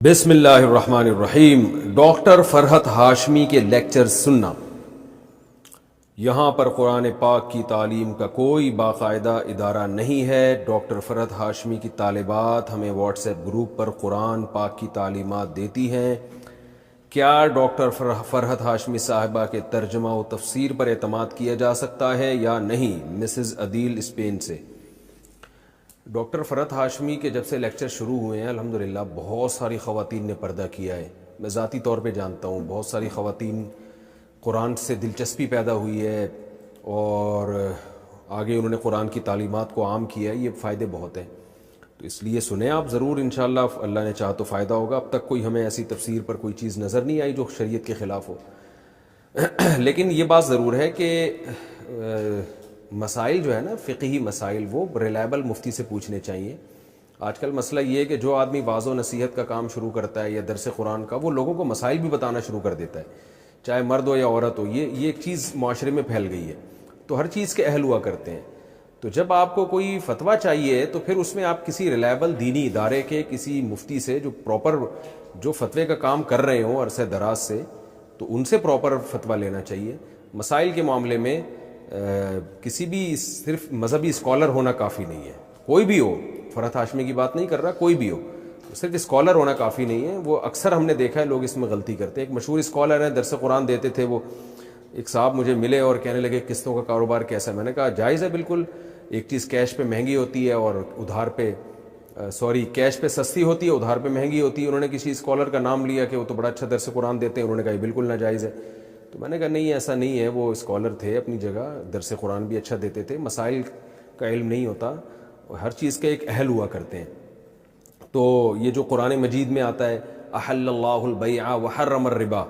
بسم اللہ الرحمن الرحیم۔ ڈاکٹر فرحت ہاشمی کے لیکچر سننا۔ یہاں پر قرآن پاک کی تعلیم کا کوئی باقاعدہ ادارہ نہیں ہے۔ ڈاکٹر فرحت ہاشمی کی طالبات ہمیں واٹس ایپ گروپ پر قرآن پاک کی تعلیمات دیتی ہیں۔ کیا ڈاکٹر فرحت ہاشمی صاحبہ کے ترجمہ و تفسیر پر اعتماد کیا جا سکتا ہے یا نہیں؟ مسز عدیل اسپین سے۔ ڈاکٹر فرحت ہاشمی کے جب سے لیکچر شروع ہوئے ہیں الحمدللہ بہت ساری خواتین نے پردہ کیا ہے۔ میں ذاتی طور پہ جانتا ہوں بہت ساری خواتین قرآن سے دلچسپی پیدا ہوئی ہے اور آگے انہوں نے قرآن کی تعلیمات کو عام کیا ہے۔ یہ فائدے بہت ہیں، تو اس لیے سنیں آپ ضرور، انشاءاللہ اللہ نے چاہا تو فائدہ ہوگا۔ اب تک کوئی ہمیں ایسی تفسیر پر کوئی چیز نظر نہیں آئی جو شریعت کے خلاف ہو، لیکن یہ بات ضرور ہے کہ مسائل جو ہے نا فقہی مسائل وہ ریلائبل مفتی سے پوچھنے چاہیے۔ آج کل مسئلہ یہ ہے کہ جو آدمی واعظ و نصیحت کا کام شروع کرتا ہے یا درس قرآن کا، وہ لوگوں کو مسائل بھی بتانا شروع کر دیتا ہے، چاہے مرد ہو یا عورت ہو۔ یہ ایک چیز معاشرے میں پھیل گئی ہے، تو ہر چیز کے اہل ہوا کرتے ہیں۔ تو جب آپ کو کوئی فتویٰ چاہیے تو پھر اس میں آپ کسی ریلائبل دینی ادارے کے کسی مفتی سے جو پراپر جو فتوے کا کام کر رہے ہوں عرصہ دراز سے، تو ان سے پراپر فتویٰ لینا چاہیے۔ مسائل کے معاملے میں کسی بھی صرف مذہبی اسکالر ہونا کافی نہیں ہے، کوئی بھی ہو، فرحت ہاشمی کی بات نہیں کر رہا، کوئی بھی ہو، صرف اسکالر ہونا کافی نہیں ہے۔ وہ اکثر ہم نے دیکھا ہے لوگ اس میں غلطی کرتے ہیں۔ ایک مشہور اسکالر ہیں، درس قرآن دیتے تھے، وہ ایک صاحب مجھے ملے اور کہنے لگے قسطوں کا کاروبار کیسا ہے؟ میں نے کہا جائز ہے بالکل، ایک چیز کیش پہ مہنگی ہوتی ہے اور ادھار پہ کیش پہ سستی ہوتی ہے، ادھار پہ مہنگی ہوتی ہے۔ انہوں نے کسی اسکالر کا نام لیا کہ وہ تو بڑا اچھا درس قرآن دیتے ہیں، انہوں نے کہا یہ بالکل ناجائز ہے۔ تو میں نے کہا نہیں ایسا نہیں ہے، وہ اسکالر تھے اپنی جگہ، درس قرآن بھی اچھا دیتے تھے، مسائل کا علم نہیں ہوتا، ہر چیز کے ایک اہل ہوا کرتے ہیں۔ تو یہ جو قرآن مجید میں آتا ہے احل اللہ البیع وحرم الربا،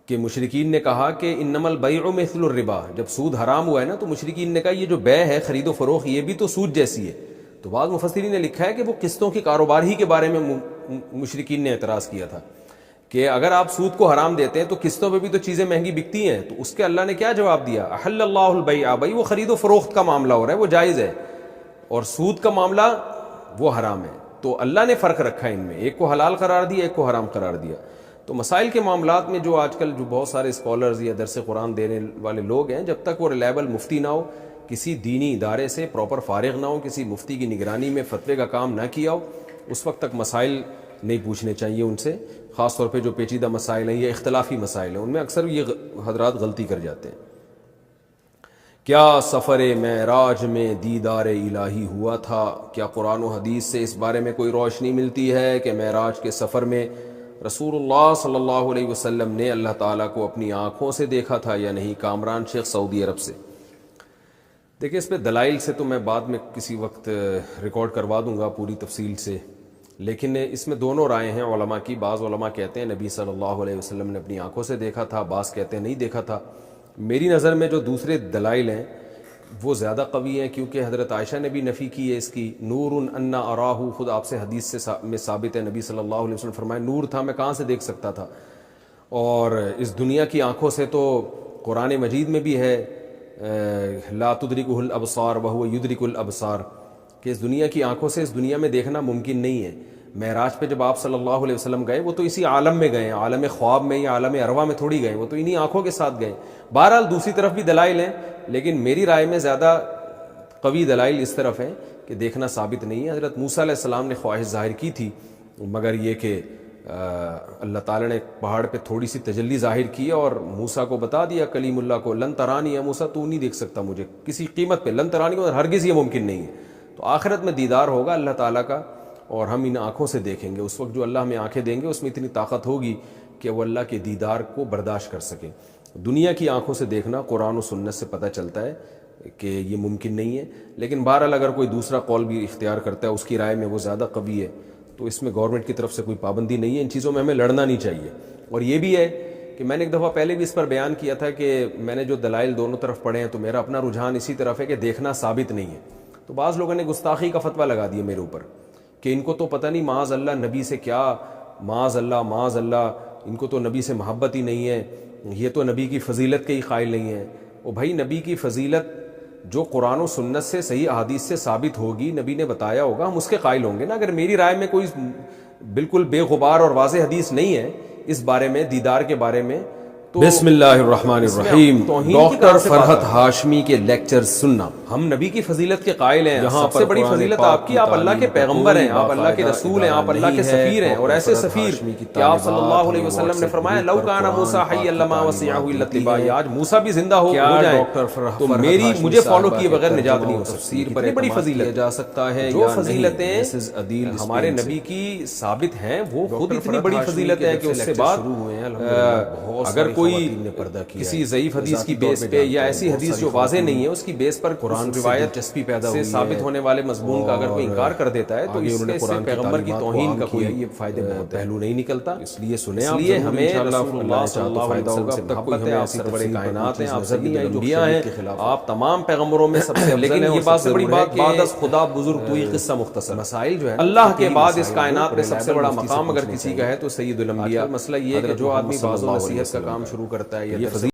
کہ مشرکین نے کہا کہ انما البیع مثل الربا، جب سود حرام ہوا ہے نا تو مشرکین نے کہا یہ جو بیع ہے خرید و فروخت یہ بھی تو سود جیسی ہے۔ تو بعض مفسرین نے لکھا ہے کہ وہ قسطوں کے کاروبار ہی کے بارے میں مشرکین نے اعتراض کیا تھا کہ اگر آپ سود کو حرام دیتے ہیں تو قسطوں پہ بھی تو چیزیں مہنگی بکتی ہیں۔ تو اس کے اللہ نے کیا جواب دیا؟ احل اللہ البیع، بھائی وہ خرید و فروخت کا معاملہ ہو رہا ہے وہ جائز ہے، اور سود کا معاملہ وہ حرام ہے۔ تو اللہ نے فرق رکھا ان میں، ایک کو حلال قرار دیا ایک کو حرام قرار دیا۔ تو مسائل کے معاملات میں جو آج کل جو بہت سارے اسکالرز یا درس قرآن دینے والے لوگ ہیں، جب تک وہ ریلائبل مفتی نہ ہو، کسی دینی ادارے سے پراپر فارغ نہ ہو، کسی مفتی کی نگرانی میں فتوے کا کام نہ کیا ہو، اس وقت تک مسائل نہیں پوچھنے چاہیے ان سے، خاص طور پہ جو پیچیدہ مسائل ہیں یا اختلافی مسائل ہیں، ان میں اکثر یہ حضرات غلطی کر جاتے ہیں۔ کیا سفر معراج میں دیدار الہی ہوا تھا؟ کیا قرآن و حدیث سے اس بارے میں کوئی روشنی ملتی ہے کہ معراج کے سفر میں رسول اللہ صلی اللہ علیہ وسلم نے اللہ تعالیٰ کو اپنی آنکھوں سے دیکھا تھا یا نہیں؟ کامران شیخ سعودی عرب سے۔ دیکھیں اس پہ دلائل سے تو میں بعد میں کسی وقت ریکارڈ کروا دوں گا پوری تفصیل سے، لیکن اس میں دونوں رائے ہیں علماء کی۔ بعض علماء کہتے ہیں نبی صلی اللہ علیہ وسلم نے اپنی آنکھوں سے دیکھا تھا، بعض کہتے ہیں نہیں دیکھا تھا۔ میری نظر میں جو دوسرے دلائل ہیں وہ زیادہ قوی ہیں، کیونکہ حضرت عائشہ نے بھی نفی کی ہے اس کی۔ نور انا اراہ، خود آپ سے حدیث سے میں ثابت ہے، نبی صلی اللہ علیہ وسلم فرمائے نور تھا، میں کہاں سے دیکھ سکتا تھا؟ اور اس دنیا کی آنکھوں سے تو قرآن مجید میں بھی ہے لا تدرکہ الابصار وہو یدرک الابصار، کہ اس دنیا کی آنکھوں سے اس دنیا میں دیکھنا ممکن نہیں ہے۔ معراج پہ جب آپ صلی اللہ علیہ وسلم گئے وہ تو اسی عالم میں گئے ہیں، عالم خواب میں یا عالم ارواح میں تھوڑی گئے، وہ تو انہی آنکھوں کے ساتھ گئے۔ بہرحال دوسری طرف بھی دلائل ہیں، لیکن میری رائے میں زیادہ قوی دلائل اس طرف ہیں کہ دیکھنا ثابت نہیں ہے۔ حضرت موسیٰ علیہ السلام نے خواہش ظاہر کی تھی، مگر یہ کہ اللہ تعالیٰ نے پہاڑ پہ تھوڑی سی تجلی ظاہر کی اور موسیٰ کو بتا دیا، کلیم اللہ کو، لن ترانی یا موسیٰ تو نہیں دیکھ سکتا مجھے کسی قیمت پہ، لن ترانی کو ہرگز یہ ممکن نہیں ہے۔ تو آخرت میں دیدار ہوگا اللہ تعالیٰ کا اور ہم ان آنکھوں سے دیکھیں گے۔ اس وقت جو اللہ ہمیں آنکھیں دیں گے اس میں اتنی طاقت ہوگی کہ وہ اللہ کے دیدار کو برداشت کر سکیں۔ دنیا کی آنکھوں سے دیکھنا قرآن و سنت سے پتہ چلتا ہے کہ یہ ممکن نہیں ہے، لیکن بہرحال اگر کوئی دوسرا قول بھی اختیار کرتا ہے اس کی رائے میں وہ زیادہ قوی ہے، تو اس میں گورنمنٹ کی طرف سے کوئی پابندی نہیں ہے، ان چیزوں میں ہمیں لڑنا نہیں چاہیے۔ اور یہ بھی ہے کہ میں نے ایک دفعہ پہلے بھی اس پر بیان کیا تھا کہ میں نے جو دلائل دونوں طرف پڑھے ہیں تو میرا اپنا رجحان اسی طرف ہے کہ دیکھنا ثابت نہیں ہے۔ تو بعض لوگوں نے گستاخی کا فتویٰ لگا دیا میرے اوپر کہ ان کو تو پتہ نہیں معاذ اللہ نبی سے کیا، معاذ اللہ ان کو تو نبی سے محبت ہی نہیں ہے، یہ تو نبی کی فضیلت کے ہی قائل نہیں ہے۔ اور بھائی نبی کی فضیلت جو قرآن و سنت سے صحیح احادیث سے ثابت ہوگی، نبی نے بتایا ہوگا، ہم اس کے قائل ہوں گے نا۔ اگر میری رائے میں کوئی بالکل بے غبار اور واضح حدیث نہیں ہے اس بارے میں، دیدار کے بارے میں، بسم اللہ الرحمن الرحیم، ڈاکٹر فرحت ہاشمی کے لیکچر سننا۔ ہم نبی کی فضیلت کے قائل ہیں، سب سے بڑی فضیلت آپ کی، آپ اللہ کے پیغمبر ہیں، آپ اللہ کے رسول ہیں، آپ اللہ کے سفیر ہیں، اور ایسے سفیر کہ آپ صلی اللہ علیہ وسلم نے فرمایا لو کان موسیٰ حیا لما وسعہ الا اتباعی، آج موسیٰ بھی زندہ ہو جائیں تو مجھے فالو کیے بغیر نجات نہیں ہو سکتی۔ اتنی بڑی فضیلت جا سکتا ہے، جو فضیلتیں ہمارے نبی کی ثابت ہیں وہ خود اتنی بڑی فضیلت ہے کہ اس سے بعد اگر کوئی کسی ضعیف حدیث کی بیس پہ یا ایسی حدیث جو واضح نہیں ہے اس کی بیس پر قرآن روایت سے ثابت ہونے والے مضمون کا اگر کوئی انکار کر دیتا ہے تو اس سے پیغمبر کی توہین کا کوئی پہلو نہیں نکلتا۔ اس لیے سنیں، اس لیے ہمیں رسول اللہ صلی اللہ علیہ وسلم سے محبت ہے، آپ سرور کائنات ہیں، آپ سید الانبیاء ہیں، آپ تمام پیغمبروں میں سب سے لیکن یہ بات سے بڑی بات بعد از خدا بزرگ کوئی قصہ مختصر مسائل جو ہے اللہ کے بعد اس کائنات میں سب سے بڑا مقام اگر کسی کا ہے تو سید الانبیاء۔ مسئلہ یہ ہے کہ جو آدمی واعظ و نصیحت کا کام شروع کرتا ہے یا